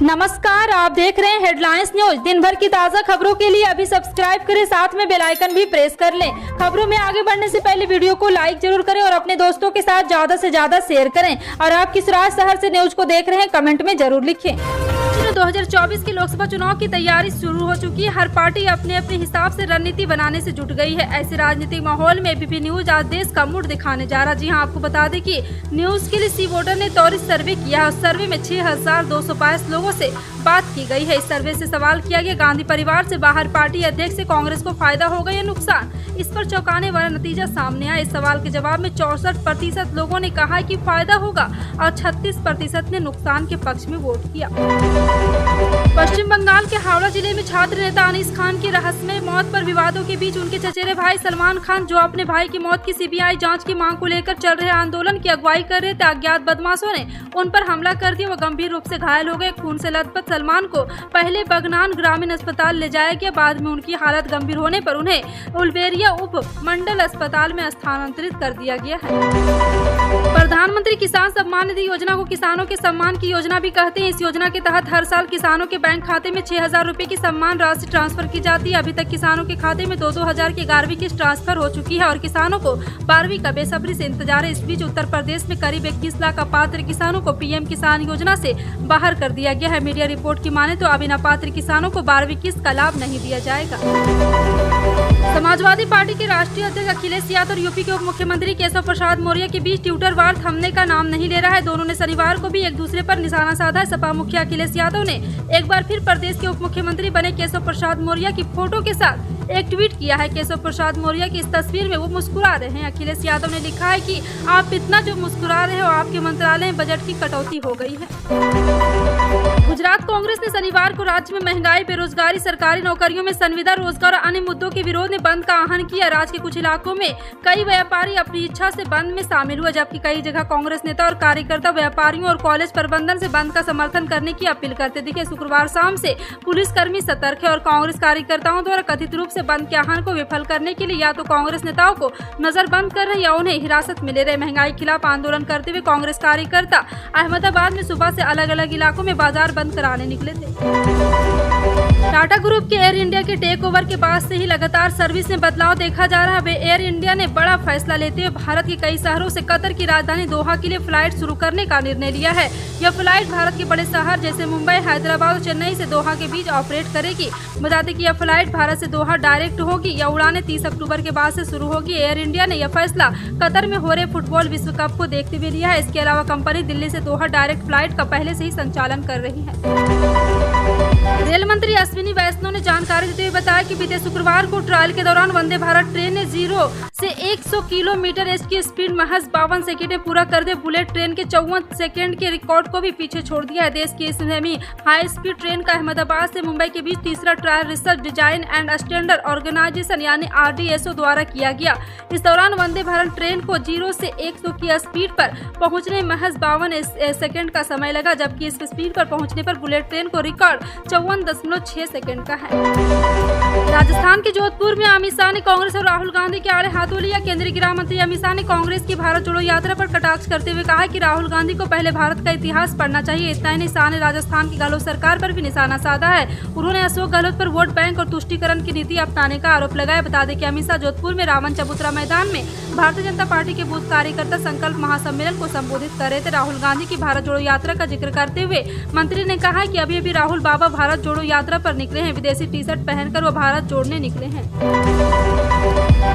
नमस्कार, आप देख रहे हैं हेडलाइंस न्यूज। दिन भर की ताज़ा खबरों के लिए अभी सब्सक्राइब करें, साथ में बेल आइकन भी प्रेस कर लें। खबरों में आगे बढ़ने से पहले वीडियो को लाइक जरूर करें और अपने दोस्तों के साथ ज्यादा से ज्यादा शेयर करें। और आप किस शहर से न्यूज को देख रहे हैं, कमेंट में जरूर लिखें। 2024 के लोकसभा चुनाव की तैयारी शुरू हो चुकी है। हर पार्टी अपने अपने हिसाब से रणनीति बनाने से जुट गई है। ऐसे राजनीतिक माहौल में एबीपी न्यूज आज देश का मूड दिखाने जा रहा। जी हां, आपको बता दें कि न्यूज के लिए सी वोटर ने त्वरित सर्वे किया। उस सर्वे में 6222 लोगों से बात की गई है। इस सर्वे से सवाल किया गया, गांधी परिवार से बाहर पार्टी अध्यक्ष से कांग्रेस को फायदा होगा या नुकसान। इस पर चौंकाने वाला नतीजा सामने आया। इस सवाल के जवाब में 64% लोगों ने कहा कि फायदा होगा और 36% ने नुकसान के पक्ष में वोट किया। पश्चिम बंगाल के हावड़ा जिले में छात्र नेता अनीस खान की रहस्यमय मौत पर विवादों के बीच उनके चचेरे भाई सलमान खान, जो अपने भाई की मौत की सीबीआई जांच की मांग को लेकर चल रहे आंदोलन की अगुवाई कर रहे थे, अज्ञात बदमाशों ने उन पर हमला कर दिया। वो गंभीर रूप से घायल हो गए। खून से लथपथ सलमान को पहले बगनान ग्रामीण अस्पताल ले जाया गया। बाद में उनकी हालत गंभीर होने पर उन्हें उलवेरिया उप मंडल अस्पताल में स्थानांतरित कर दिया गया है। प्रधानमंत्री किसान सम्मान निधि योजना को किसानों के सम्मान की योजना भी कहते हैं। इस योजना के तहत हर साल किसानों के बैंक खाते में 6000 रुपए की सम्मान राशि ट्रांसफर की जाती है। अभी तक किसानों के खाते में 2-2 हजार की 11वीं किस्त ट्रांसफर हो चुकी है और किसानों को 12वीं का बेसब्री से इंतजार है। इस बीच उत्तर प्रदेश में करीब 21 लाख अपात्र किसानों को पीएम किसान योजना से बाहर कर दिया गया है। मीडिया रिपोर्ट की माने तो अब इन अपात्र किसानों को 12वीं किस्त का लाभ नहीं दिया जाएगा। समाजवादी पार्टी के राष्ट्रीय अध्यक्ष अखिलेश यादव और यूपी के उप मुख्यमंत्री केशव प्रसाद मौर्य के बीच ट्विटर वार थमने का नाम नहीं ले रहा है। दोनों ने शनिवार को भी एक दूसरे पर निशाना साधा है। सपा मुखिया अखिलेश यादव ने एक बार फिर प्रदेश के उप मुख्यमंत्री बने केशव प्रसाद मौर्य की फोटो के साथ एक ट्वीट किया है। केशव प्रसाद मौर्य की इस तस्वीर में वो मुस्कुरा रहे हैं। अखिलेश यादव ने लिखा है कि आप इतना जो मुस्कुरा रहे हो, आपके मंत्रालय में बजट की कटौती हो गई है। गुजरात कांग्रेस ने शनिवार को राज्य में महंगाई, बेरोजगारी, सरकारी नौकरियों में संविदा, रोजगार और अन्य मुद्दों के विरोध में बंद का आह्वान किया। राज्य के कुछ इलाकों में कई व्यापारी अपनी इच्छा से बंद में शामिल हुए, जबकि कई जगह कांग्रेस नेता और कार्यकर्ता व्यापारियों और कॉलेज प्रबंधन से बंद का समर्थन करने की अपील करते दिखे। शुक्रवार शाम से पुलिसकर्मी सतर्क है और कांग्रेस कार्यकर्ताओं द्वारा कथित रूप से बंद के आह्वान को विफल करने के लिए या तो कांग्रेस नेताओं को नजरबंद कर रहे या उन्हें हिरासत में ले रहे। महंगाई के खिलाफ आंदोलन करते हुए कांग्रेस कार्यकर्ता अहमदाबाद में सुबह से अलग अलग इलाकों में बाजार बंद कराने निकले थे। टाटा ग्रुप के एयर इंडिया के टेक ओवर के बाद से ही लगातार सर्विस में बदलाव देखा जा रहा है। एयर इंडिया ने बड़ा फैसला लेते हुए भारत के कई शहरों से कतर की राजधानी दोहा के लिए फ्लाइट शुरू करने का निर्णय लिया है। यह फ्लाइट भारत के बड़े शहर जैसे मुंबई, हैदराबाद और चेन्नई से दोहा के बीच ऑपरेट करेगी। बता दें कि यह फ्लाइट भारत से दोहा डायरेक्ट होगी। यह उड़ानें 30 अक्टूबर के बाद से शुरू होगी। एयर इंडिया ने यह फैसला कतर में हो रहे फुटबॉल विश्व कप को देखते हुए लिया है। इसके अलावा कंपनी दिल्ली से दोहा डायरेक्ट फ्लाइट का पहले से ही संचालन कर रही है। रेल मंत्री अश्विनी वैष्णव ने जानकारी देते हुए बताया कि बीते शुक्रवार को ट्रायल के दौरान वंदे भारत ट्रेन ने 0 से 100 किलोमीटर की स्पीड महज 52 सेकंड में पूरा कर दे बुलेट ट्रेन के 54 सेकंड के रिकॉर्ड को भी पीछे छोड़ दिया है। देश की सेमी हाई स्पीड ट्रेन का अहमदाबाद से मुंबई के बीच तीसरा trial research design and standard organisation यानी RDSO द्वारा किया गया। इस दौरान वंदे भारत ट्रेन को 0 से 100 की स्पीड पर पहुंचने में महज 52 सेकंड का समय लगा, जबकि इस स्पीड पर पहुंचने पर बुलेट ट्रेन को रिकॉर्ड 54.6 सेकंड का है। राजस्थान के जोधपुर में अमित शाह ने कांग्रेस और राहुल गांधी के आड़े हाथों लिया। केंद्रीय गृह मंत्री अमित शाह ने कांग्रेस की भारत जोड़ो यात्रा पर कटाक्ष करते हुए कहा कि राहुल गांधी को पहले भारत का इतिहास पढ़ना चाहिए। इतना ही नहीं, शाह ने राजस्थान की गहलोत सरकार पर भी निशाना साधा है। उन्होंने अशोक गहलोत पर वोट बैंक और तुष्टीकरण की नीति अपनाने का आरोप लगाया। बता दें कि अमित शाह जोधपुर में रावण चबूतरा मैदान में भारतीय जनता पार्टी के बूथ कार्यकर्ता संकल्प महासम्मेलन को संबोधित कर रहे थे। राहुल गांधी की भारत जोड़ो यात्रा का जिक्र करते हुए मंत्री ने कहा कि अभी राहुल बाबा भारत जोड़ो यात्रा पर निकले हैं। विदेशी टी-शर्ट पहनकर वो भारत जोड़ने निकले हैं।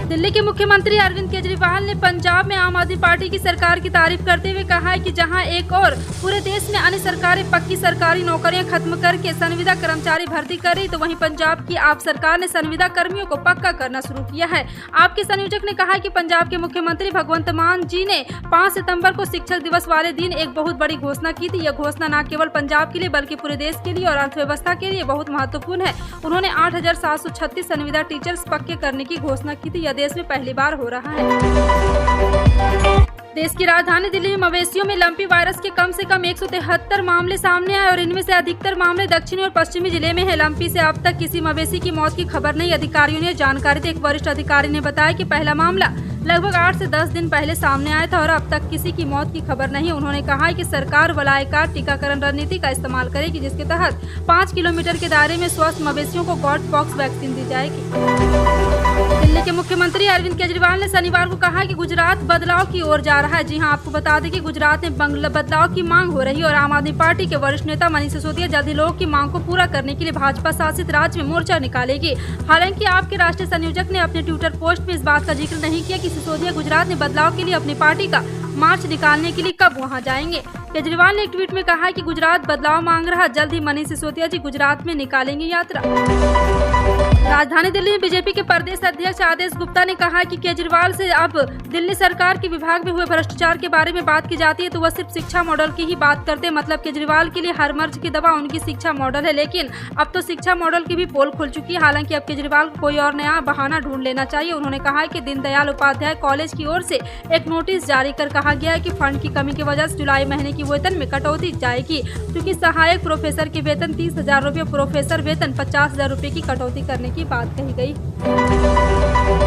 दिल्ली के मुख्यमंत्री अरविंद केजरीवाल ने पंजाब में आम आदमी पार्टी की सरकार की तारीफ करते हुए कहा है कि जहां एक और पूरे देश में अन्य सरकारें पक्की सरकारी नौकरियां खत्म करके संविदा कर्मचारी भर्ती कर रही, तो वहीं पंजाब की आप सरकार ने संविदा कर्मियों को पक्का करना शुरू किया है। आपके संयोजक ने कहा कि पंजाब के मुख्यमंत्री भगवंत मान जी ने 5 सितंबर को शिक्षक दिवस वाले दिन एक बहुत बड़ी घोषणा की थी। यह घोषणा न केवल पंजाब के लिए बल्कि पूरे देश के लिए और अर्थव्यवस्था के लिए बहुत महत्वपूर्ण है। उन्होंने 8736 संविदा टीचर्स पक्के करने की घोषणा की थी। यह देश में पहली बार हो रहा है। देश की राजधानी दिल्ली में मवेशियों में लंपी वायरस के कम से कम 173 मामले सामने आए और इनमें से अधिकतर मामले दक्षिणी और पश्चिमी जिले में है। लंपी से अब तक किसी मवेशी की मौत की खबर नहीं। अधिकारियों ने जानकारी दी। एक वरिष्ठ अधिकारी ने बताया कि पहला मामला लगभग 8 से 10 दिन पहले सामने आया था और अब तक किसी की मौत की खबर नहीं। उन्होंने कहा कि सरकार वलयाकार टीकाकरण रणनीति का इस्तेमाल करेगी, जिसके तहत 5 किलोमीटर के दायरे में स्वस्थ मवेशियों को गॉट पॉक्स वैक्सीन दी जाएगी। दिल्ली के मुख्यमंत्री अरविंद केजरीवाल ने शनिवार को कहा कि गुजरात बदलाव की ओर जा रहा है। जी हां, आपको बता दें कि गुजरात में बदलाव की मांग हो रही है और आम आदमी पार्टी के वरिष्ठ नेता मनीष सिसोदिया जल्द ही लोगों की मांग को पूरा करने के लिए भाजपा शासित राज्य में मोर्चा निकालेगी। हालांकि आपके राष्ट्रीय संयोजक ने अपने ट्विटर पोस्ट में इस बात का जिक्र नहीं किया कि सिसोदिया गुजरात में बदलाव के लिए अपनी पार्टी का मार्च निकालने के लिए कब वहां जाएंगे। केजरीवाल ने एक ट्वीट में कहा कि गुजरात बदलाव मांग रहा, जल्द ही मनीष सिसोदिया जी गुजरात में निकालेंगे यात्रा। राजधानी दिल्ली में बीजेपी के प्रदेश अध्यक्ष आदेश गुप्ता ने कहा कि केजरीवाल से अब दिल्ली सरकार के विभाग में हुए भ्रष्टाचार के बारे में बात की जाती है तो वह सिर्फ शिक्षा मॉडल की ही बात करते हैं। मतलब केजरीवाल के लिए हर मर्ज की दवा उनकी शिक्षा मॉडल है, लेकिन अब तो शिक्षा मॉडल की भी पोल खुल चुकी है। हालांकि अब केजरीवाल को कोई और नया बहाना ढूंढ लेना चाहिए। उन्होंने कहा कि दीनदयाल उपाध्याय कॉलेज की ओर से एक नोटिस जारी कर कहा गया है कि फंड की कमी की वजह से जुलाई महीने की वेतन में कटौती जाएगी, क्योंकि सहायक प्रोफेसर के वेतन 30,000 रूपए, प्रोफेसर वेतन 50,000 रूपए की कटौती करने की बात कही गई।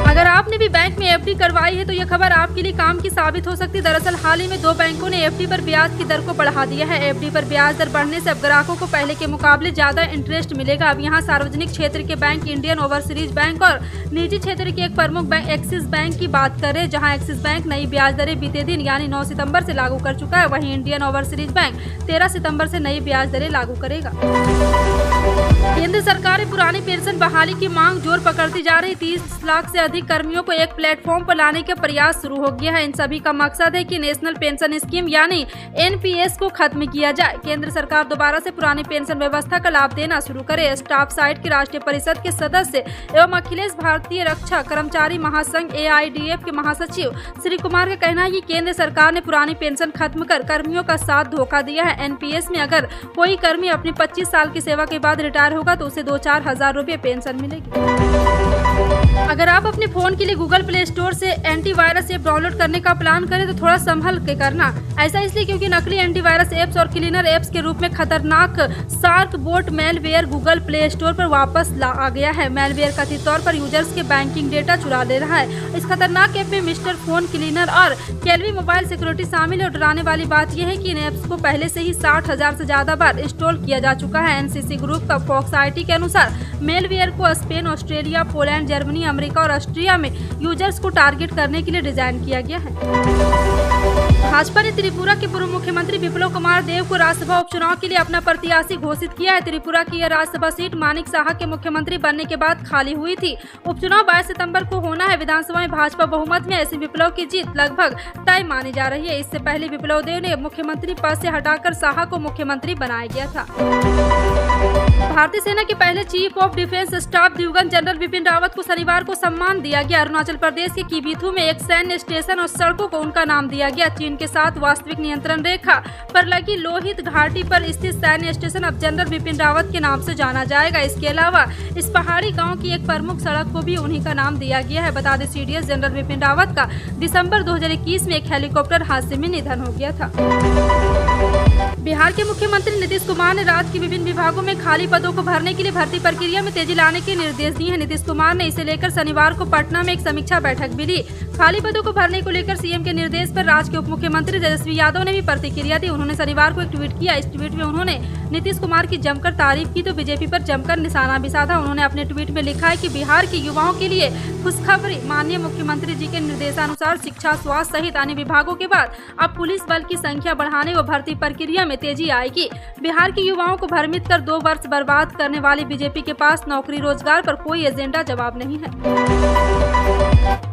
अगर आपने भी बैंक में एफडी करवाई है तो यह खबर आपके लिए काम की साबित हो सकती है। दरअसल हाल ही में 2 बैंकों ने एफडी पर ब्याज की दर को बढ़ा दिया है। एफडी पर ब्याज दर बढ़ने से अब ग्राहकों को पहले के मुकाबले ज्यादा इंटरेस्ट मिलेगा। अब यहाँ सार्वजनिक क्षेत्र के बैंक इंडियन ओवरसीज बैंक और निजी क्षेत्र के एक प्रमुख बैंक एक्सिस बैंक की बात करें, जहाँ एक्सिस बैंक नई ब्याज दरें बीते दिन यानी 9 सितम्बर से लागू कर चुका है। वहीं इंडियन ओवरसीज बैंक 13 सितम्बर से नई ब्याज दरें लागू करेगा। केंद्र सरकार ने पुरानी पेंशन बहाली की मांग जोर पकड़ती जा रही। 30 लाख से अधिक कर्मियों को एक प्लेटफॉर्म पर लाने का प्रयास शुरू हो गया है। इन सभी का मकसद है कि नेशनल पेंशन स्कीम यानी एनपीएस को खत्म किया जाए। केंद्र सरकार दोबारा से पुरानी पेंशन व्यवस्था का लाभ देना शुरू करे। स्टाफ साइट के राष्ट्रीय परिषद के सदस्य एवं अखिलेश भारतीय रक्षा कर्मचारी महासंघ AIDF के महासचिव श्री कुमार का कहना है कि केंद्र सरकार ने पुरानी पेंशन खत्म कर कर्मियों का साथ धोखा दिया है। एनपीएस में अगर कोई कर्मी अपनी 25 साल की सेवा के बाद रिटायर होगा तो उसे 2-4 हजार रूपए पेंशन मिलेगी। अगर आप अपने फोन के लिए गूगल प्ले स्टोर से एंटीवायरस ऐप डाउनलोड करने का प्लान करें तो थोड़ा संभल के करना। ऐसा इसलिए क्योंकि नकली एंटीवायरस ऐप्स और क्लीनर ऐप्स के रूप में खतरनाक shark boat malware Google play store पर वापस आ गया है। मेलवेयर कथित तौर पर यूजर्स के बैंकिंग डेटा चुरा ले रहा है। इस खतरनाक ऐप में मिस्टर फोन क्लीनर और केल्वी मोबाइल सिक्योरिटी शामिल है। और डराने वाली बात यह है कि इन ऐप्स को पहले से ही 60,000 से ज्यादा बार इंस्टॉल किया जा चुका है। एनसीसी ग्रुप का फॉक्स IT के अनुसार मेलवेयर को Spain, Australia, Poland, Germany, America और ऑस्ट्रिया में यूजर्स को टारगेट करने के लिए डिजाइन किया गया है। भाजपा ने त्रिपुरा के पूर्व मुख्यमंत्री विप्लव कुमार देव को राज्यसभा उपचुनाव के लिए अपना प्रत्याशी घोषित किया है। त्रिपुरा की यह राज्यसभा सीट मानिक साहा के मुख्यमंत्री बनने के बाद खाली हुई थी। उपचुनाव 22 सितंबर को होना है। विधानसभा में भाजपा बहुमत में ऐसे विप्लव की जीत लगभग तय मानी जा रही है। इससे पहले विप्लव देव ने मुख्यमंत्री पद से हटाकर साहा को मुख्यमंत्री बनाया गया था। भारतीय सेना के पहले चीफ ऑफ डिफेंस स्टाफ दिवंगत जनरल बिपिन रावत को शनिवार को सम्मान दिया गया। अरुणाचल प्रदेश के किबिथु में एक सैन्य स्टेशन और सड़कों को उनका नाम दिया गया। चीन के साथ वास्तविक नियंत्रण रेखा पर लगी लोहित घाटी पर स्थित सैन्य स्टेशन अब जनरल बिपिन रावत के नाम से जाना जाएगा। इसके अलावा इस पहाड़ी गांव की एक प्रमुख सड़क को भी उन्हीं का नाम दिया गया है। बता दें CDS जनरल बिपिन रावत का दिसंबर 2021 में एक हेलीकॉप्टर हादसे में निधन हो गया था। बिहार के मुख्यमंत्री नीतीश कुमार ने राज्य के विभिन्न विभागों में खाली पदों को भरने के लिए भर्ती प्रक्रिया में तेजी लाने के निर्देश दिए हैं। नीतीश कुमार ने इसे लेकर शनिवार को पटना में एक समीक्षा बैठक भी ली। खाली पदों को भरने को लेकर सीएम के निर्देश पर राज्य के उप मुख्यमंत्री तेजस्वी यादव ने भी प्रतिक्रिया दी। उन्होंने शनिवार को एक ट्वीट किया। इस ट्वीट में उन्होंने नीतीश कुमार की जमकर तारीफ की तो बीजेपी पर जमकर निशाना भी साधा। उन्होंने अपने ट्वीट में लिखा है कि बिहार के युवाओं के लिए खुशखबरी, माननीय मुख्यमंत्री जी के निर्देशानुसार शिक्षा, स्वास्थ्य सहित अन्य विभागों के बाद अब पुलिस बल की संख्या बढ़ाने व भर्ती प्रक्रिया में तेजी आएगी। बिहार के युवाओं को भ्रमित कर 2 वर्ष बर्बाद करने वाली बीजेपी के पास नौकरी रोजगार पर कोई एजेंडा जवाब नहीं है।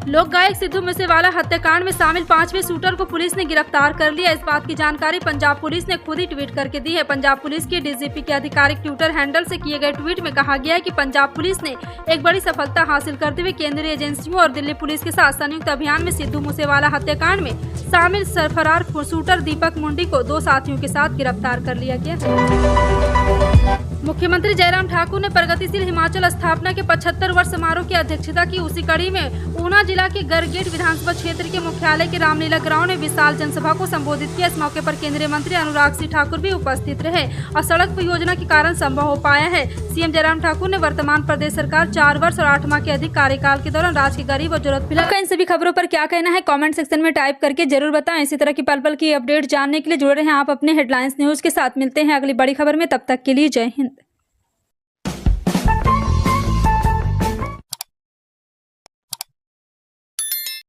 लोक गायक सिद्धू मूसेवाला हत्याकांड में शामिल 5वें शूटर को पुलिस ने गिरफ्तार कर लिया। इस बात की जानकारी पंजाब पुलिस ने खुद ही ट्वीट करके दी है। पंजाब पुलिस के DGP के आधिकारिक ट्विटर हैंडल से किए गए ट्वीट में कहा गया है कि पंजाब पुलिस ने एक बड़ी सफलता हासिल करते हुए केंद्रीय एजेंसियों और दिल्ली पुलिस के साथ संयुक्त अभियान में सिद्धू मूसेवाला हत्याकांड में शामिल फरार शूटर दीपक मुंडी को 2 साथियों के साथ गिरफ्तार कर लिया गया। मुख्यमंत्री जयराम ठाकुर ने प्रगतिशील हिमाचल स्थापना के 75 वर्ष समारोह की अध्यक्षता की। उसी कड़ी में ऊना जिला के गरगेट विधानसभा क्षेत्र के मुख्यालय के रामलीला ग्राउंड में विशाल जनसभा को संबोधित किया। इस मौके पर केंद्रीय मंत्री अनुराग सिंह ठाकुर भी उपस्थित रहे और सड़क परियोजना के कारण संभव हो पाया है। सीएम जयराम ठाकुर ने वर्तमान प्रदेश सरकार 4 वर्ष और 8 माह के अधिक कार्यकाल के दौरान राज्य के गरीब और जरूरतमंद। इन सभी खबरों पर क्या कहना है कमेंट सेक्शन में टाइप करके जरूर बताएं। इसी तरह की पल पल की अपडेट जानने के लिए जुड़े रहें आप अपने हेडलाइंस न्यूज के साथ। मिलते हैं अगली बड़ी खबर में, तब तक के लिए जय हिंद।